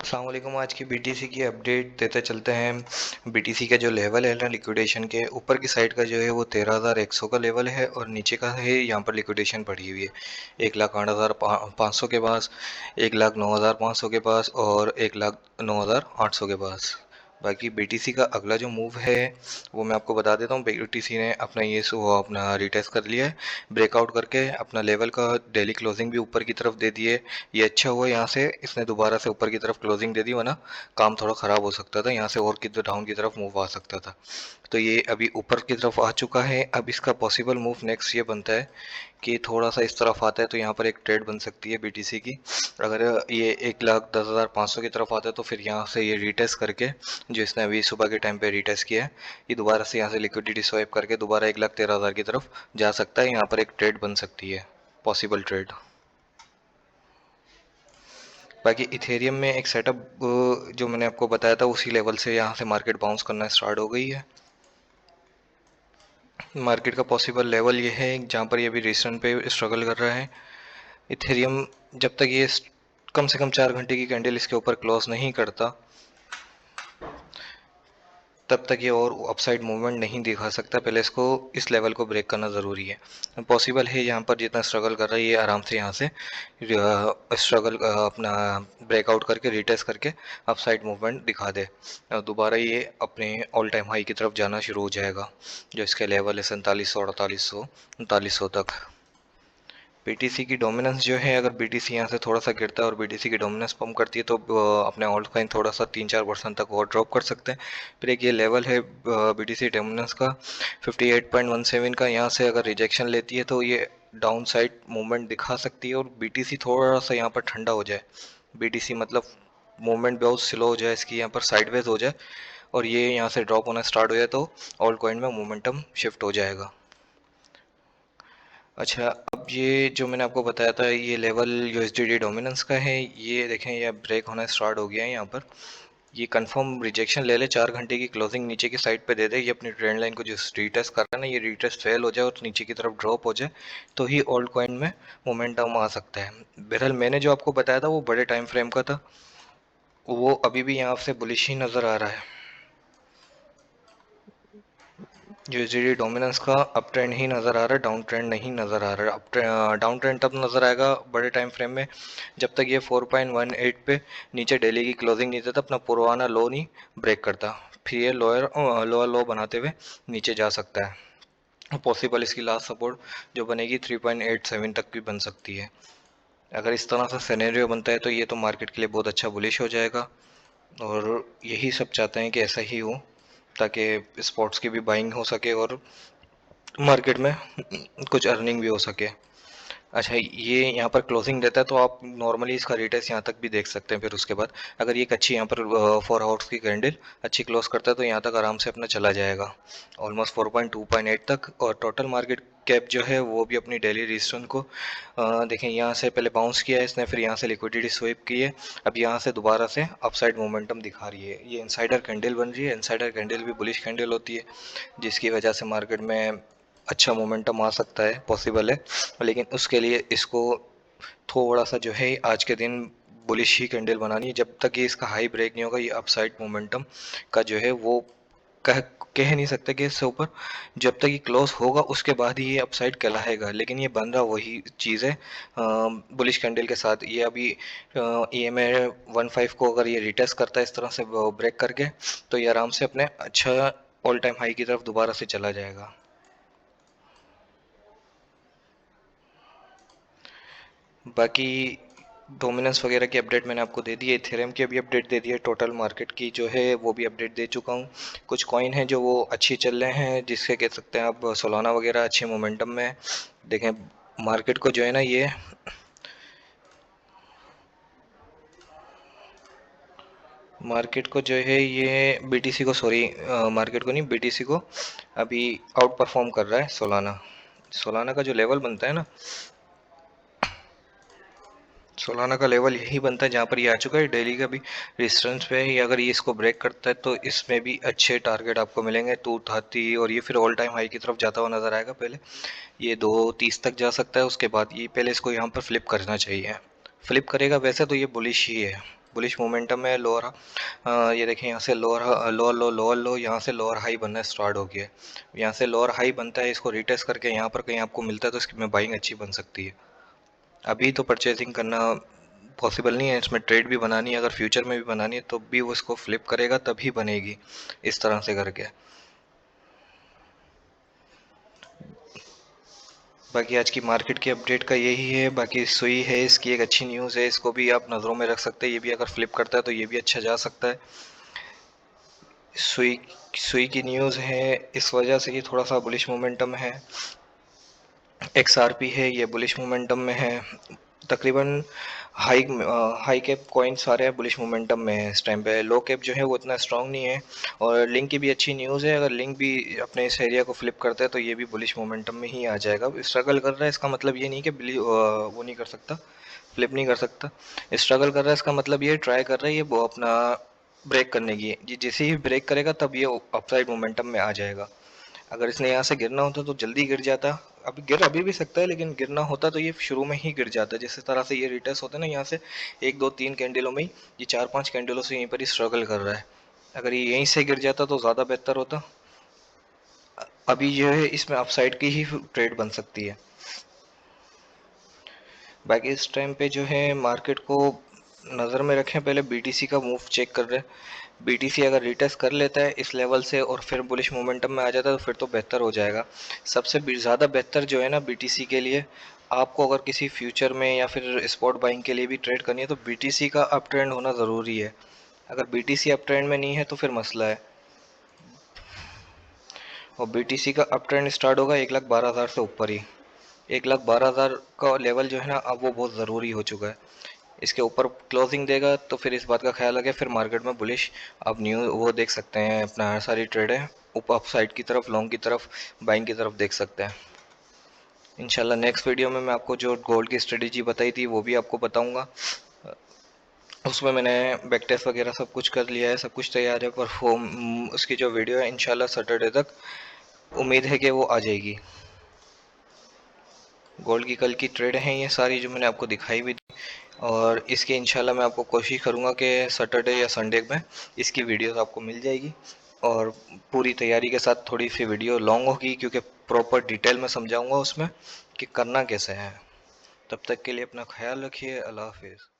अस्सलाम वालेकुम। आज की बीटीसी की अपडेट देते चलते हैं। बीटीसी का जो लेवल है ना लिक्विडेशन के ऊपर की साइड का जो है वो 13,100 का लेवल है और नीचे का है यहाँ पर लिक्विडेशन पड़ी हुई है 1,08,500 के पास, 1,09,500 के पास और 1,09,800 के पास। बाकी बीटीसी का अगला जो मूव है वो मैं आपको बता देता हूँ। बीटीसी ने अपना वो अपना रिटेस्ट कर लिया है, ब्रेकआउट करके अपना लेवल का डेली क्लोजिंग भी ऊपर की तरफ दे दिए। ये अच्छा हुआ यहाँ से इसने दोबारा से ऊपर की तरफ क्लोजिंग दे दी, वरना काम थोड़ा ख़राब हो सकता था, यहाँ से और डाउन की तरफ मूव आ सकता था। तो ये अभी ऊपर की तरफ आ चुका है। अब इसका पॉसिबल मूव नेक्स्ट ये बनता है कि थोड़ा सा इस तरफ आता है तो यहाँ पर एक ट्रेड बन सकती है बीटीसी की। अगर ये 1,10,500 की तरफ आता है तो फिर यहाँ से ये रिटेस्ट करके, जो इसने अभी सुबह के टाइम पे रिटेस्ट किया है, ये दोबारा से यहाँ से लिक्विडिटी स्वाइप करके दोबारा 1,13,000 की तरफ जा सकता है। यहाँ पर एक ट्रेड बन सकती है, पॉसिबल ट्रेड। बाकी इथेरियम में एक सेटअप जो मैंने आपको बताया था उसी लेवल से यहाँ से मार्केट बाउंस करना स्टार्ट हो गई है। मार्केट का पॉसिबल लेवल ये है जहाँ पर ये अभी रिसेंट पे स्ट्रगल कर रहा है इथेरियम। जब तक ये कम से कम 4 घंटे की कैंडल इसके ऊपर क्लोज नहीं करता तब तक ये और अपसाइड मूवमेंट नहीं दिखा सकता। पहले इसको इस लेवल को ब्रेक करना ज़रूरी है। पॉसिबल है यहाँ पर जितना स्ट्रगल कर रहा है ये आराम से यहाँ से स्ट्रगल अपना ब्रेकआउट करके रिटेस्ट करके अपसाइड मूवमेंट दिखा दे। दोबारा ये अपने ऑल टाइम हाई की तरफ जाना शुरू हो जाएगा, जो इसके लेवल है 4700, 4800, 3900 तक। बीटीसी की डोमिनेंस जो है, अगर बीटीसी यहाँ से थोड़ा सा गिरता है और बीटीसी की डोमिनेंस पम्प करती है तो अपने ऑल्ट कॉइन थोड़ा सा 3-4% तक और ड्रॉप कर सकते हैं। फिर एक ये लेवल है बीटीसी डोमिनेंस का 58.17 का, यहाँ से अगर रिजेक्शन लेती है तो ये डाउन साइड मूवमेंट दिखा सकती है और बीटीसी थोड़ा सा यहाँ पर ठंडा हो जाए, बीटीसी मतलब मूवमेंट बहुत स्लो हो जाए इसकी, यहाँ पर साइडवेज हो जाए और ये यहाँ से ड्रॉप होना स्टार्ट हो जाए तो ऑल्ट कॉइन में मोमेंटम शिफ्ट हो जाएगा। अच्छा, अब ये जो मैंने आपको बताया था ये लेवल यूएसडीटी डोमिनेंस का है, ये देखें ये ब्रेक होना स्टार्ट हो गया है। यहाँ पर ये कंफर्म रिजेक्शन ले ले, 4 घंटे की क्लोजिंग नीचे की साइड पे दे दे, ये अपनी ट्रेंड लाइन को जो रीटेस्ट कर रहा है ना, ये रीटेस्ट फेल हो जाए और नीचे की तरफ ड्रॉप हो जाए तो ही ओल्ड कॉइन में मोमेंटम आ सकता है। बहरहाल मैंने जो आपको बताया था वो बड़े टाइम फ्रेम का था, वो अभी भी यहाँ से बुलिश ही नज़र आ रहा है। यूएसडी डोमिनेंस का अप ट्रेंड ही नज़र आ रहा है, डाउन ट्रेंड नहीं नज़र आ रहा है। डाउन ट्रेंड तब नज़र आएगा बड़े टाइम फ्रेम में जब तक ये 4.18 पे नीचे डेली की क्लोजिंग नहीं देता, अपना पुराना लो नहीं ब्रेक करता, फिर ये लोअर लो बनाते हुए नीचे जा सकता है। पॉसिबल इसकी लास्ट सपोर्ट जो बनेगी 3.87 तक भी बन सकती है। अगर इस तरह से सिनेरियो बनता है तो ये तो मार्केट के लिए बहुत अच्छा बुलिश हो जाएगा और यही सब चाहते हैं कि ऐसा ही हो, ताकि स्पॉट्स की भी बाइंग हो सके और मार्केट में कुछ अर्निंग भी हो सके। अच्छा, ये यहाँ पर क्लोजिंग देता है तो आप नॉर्मली इसका रिटेस्ट यहाँ तक भी देख सकते हैं। फिर उसके बाद अगर ये एक अच्छी यहाँ पर 4 आवर्स की कैंडल अच्छी क्लोज करता है तो यहाँ तक आराम से अपना चला जाएगा ऑलमोस्ट 4.28 तक। और टोटल मार्केट कैप जो है वो भी अपनी डेली रेजिस्टेंस को देखें, यहाँ से पहले बाउंस किया है इसने, फिर यहाँ से लिक्विडिटी स्वीप की है, अब यहाँ से दोबारा से अपसाइड मोमेंटम दिखा रही है। ये इनसाइडर कैंडल बन रही है, इनसाइडर कैंडल भी बुलिश कैंडल होती है जिसकी वजह से मार्केट में अच्छा मोमेंटम आ सकता है, पॉसिबल है। लेकिन उसके लिए इसको थोड़ा सा जो है आज के दिन बुलिश ही कैंडल बनानी है। जब तक ये इसका हाई ब्रेक नहीं होगा ये अपसाइड मोमेंटम का जो है वो कह कह नहीं सकते कि इससे ऊपर, जब तक ये क्लोज होगा उसके बाद ही ये अपसाइड कहलाएगा। लेकिन ये बन रहा वही चीज़ है बुलिश कैंडल के साथ। ये अभी EMA 15 को अगर ये रिटेस्ट करता है इस तरह से ब्रेक करके तो ये आराम से अपने अच्छा ऑल टाइम हाई की तरफ दोबारा से चला जाएगा। बाकी डोमिनेंस वगैरह की अपडेट मैंने आपको दे दी है, इथेरियम की भी अपडेट दे दी है, टोटल मार्केट की जो है वो भी अपडेट दे चुका हूँ। कुछ कॉइन हैं जो वो अच्छी चल रहे हैं, जिससे कह सकते हैं आप सोलाना वगैरह अच्छे मोमेंटम में है। देखें मार्केट को जो है ना ये मार्केट को जो है ये बीटीसी को, सॉरी मार्केट को नहीं बीटीसी को अभी आउट परफॉर्म कर रहा है सोलाना। सोलाना का जो लेवल बनता है ना, सोलाना का लेवल यही बनता है जहाँ पर ये आ चुका है डेली का भी रेजिस्टेंस पे है। ये अगर ये इसको ब्रेक करता है तो इसमें भी अच्छे टारगेट आपको मिलेंगे 230, और ये फिर ऑल टाइम हाई की तरफ जाता हुआ नजर आएगा। पहले ये 230 तक जा सकता है, उसके बाद ये पहले इसको यहाँ पर फ्लिप करना चाहिए। फ्लिप करेगा वैसे तो ये बुलिश ही है। बुलिश मोमेंटम है। लोअर ये देखें, यहाँ से लोअर लोअर लो लोअर लो, यहाँ से लोअर हाई बनना स्टार्ट हो गया है। यहाँ से लोअर हाई बनता है, इसको रिटेस्ट करके यहाँ पर कहीं आपको मिलता है तो इसकी में बाइंग अच्छी बन सकती है। अभी तो परचेजिंग करना पॉसिबल नहीं है, इसमें ट्रेड भी बनानी है, अगर फ्यूचर में भी बनानी है तो भी वो इसको फ्लिप करेगा तभी बनेगी, इस तरह से करके। बाकी आज की मार्केट की अपडेट का यही है। बाकी सुई है, इसकी एक अच्छी न्यूज़ है, इसको भी आप नज़रों में रख सकते हैं, ये भी अगर फ्लिप करता है तो ये भी अच्छा जा सकता है। सुई सुई की न्यूज़ है, इस वजह से ये थोड़ा सा बुलिश मोमेंटम है। XRP है, ये बुलिश मोमेंटम में है। तकरीबन हाई हाई कैप कॉइन सारे बुलिश मोमेंटम में है इस टाइम पे। लो कैप जो है वो इतना स्ट्रांग नहीं है। और लिंक की भी अच्छी न्यूज़ है, अगर लिंक भी अपने इस एरिया को फ्लिप करता है तो ये भी बुलिश मोमेंटम में ही आ जाएगा। स्ट्रगल कर रहा है इसका मतलब ये नहीं कि वो नहीं कर सकता, फ्लिप नहीं कर सकता। स्ट्रगल कर रहा है इसका मतलब ये ट्राई कर रहा है, ये वो अपना ब्रेक करने की, ये जैसे ही ब्रेक करेगा तब ये अपसाइड मोमेंटम में आ जाएगा। अगर इसने यहाँ से गिरना होता तो जल्दी गिर जाता। अभी भी सकता है, लेकिन गिरना होता तो ये शुरू में ही गिर जाता। जिस तरह से ये रिटेस्ट होता है ना, यहाँ से एक दो तीन कैंडलों में ही, ये चार पांच कैंडलों से यहीं पर ही स्ट्रगल कर रहा है। अगर ये यहीं से गिर जाता तो ज़्यादा बेहतर होता। अभी जो है इसमें अपसाइड की ही ट्रेड बन सकती है। बाकी इस टाइम पे जो है मार्केट को नज़र में रखें, पहले BTC का मूव चेक कर रहे हैं। BTC अगर रिटेस्ट कर लेता है इस लेवल से और फिर बुलिश मोमेंटम में आ जाता है तो फिर तो बेहतर हो जाएगा। सबसे ज़्यादा बेहतर जो है ना BTC के लिए, आपको अगर किसी फ्यूचर में या फिर स्पॉट बाइंग के लिए भी ट्रेड करनी है तो BTC का अप ट्रेंड होना ज़रूरी है। अगर BTC अप ट्रेंड में नहीं है तो फिर मसला है। और BTC का अप ट्रेंड स्टार्ट होगा 1,12,000 से ऊपर ही। 1,12,000 का लेवल जो है ना अब वो बहुत ज़रूरी हो चुका है। इसके ऊपर क्लोजिंग देगा तो फिर इस बात का ख्याल रखें, फिर मार्केट में बुलिश आप न्यू वो देख सकते हैं, अपना सारी ट्रेड है ऊपर अप साइड की तरफ, लॉन्ग की तरफ, बाइंग की तरफ देख सकते हैं। इंशाल्लाह नेक्स्ट वीडियो में मैं आपको जो गोल्ड की स्ट्रेटेजी बताई थी वो भी आपको बताऊंगा। उसमें मैंने बैक टेस्ट वगैरह सब कुछ कर लिया है, सब कुछ तैयार है। परफॉर्म उसकी जो वीडियो है इंशाल्लाह सैटरडे तक उम्मीद है कि वो आ जाएगी। गोल्ड की कल की ट्रेड हैं ये सारी जो मैंने आपको दिखाई भी दी, और इसकी इंशाल्लाह मैं आपको कोशिश करूँगा कि सैटरडे या संडे में इसकी वीडियोस आपको मिल जाएगी। और पूरी तैयारी के साथ, थोड़ी सी वीडियो लॉन्ग होगी क्योंकि प्रॉपर डिटेल में समझाऊंगा उसमें कि करना कैसे है। तब तक के लिए अपना ख्याल रखिए। अल्लाह हाफिज़।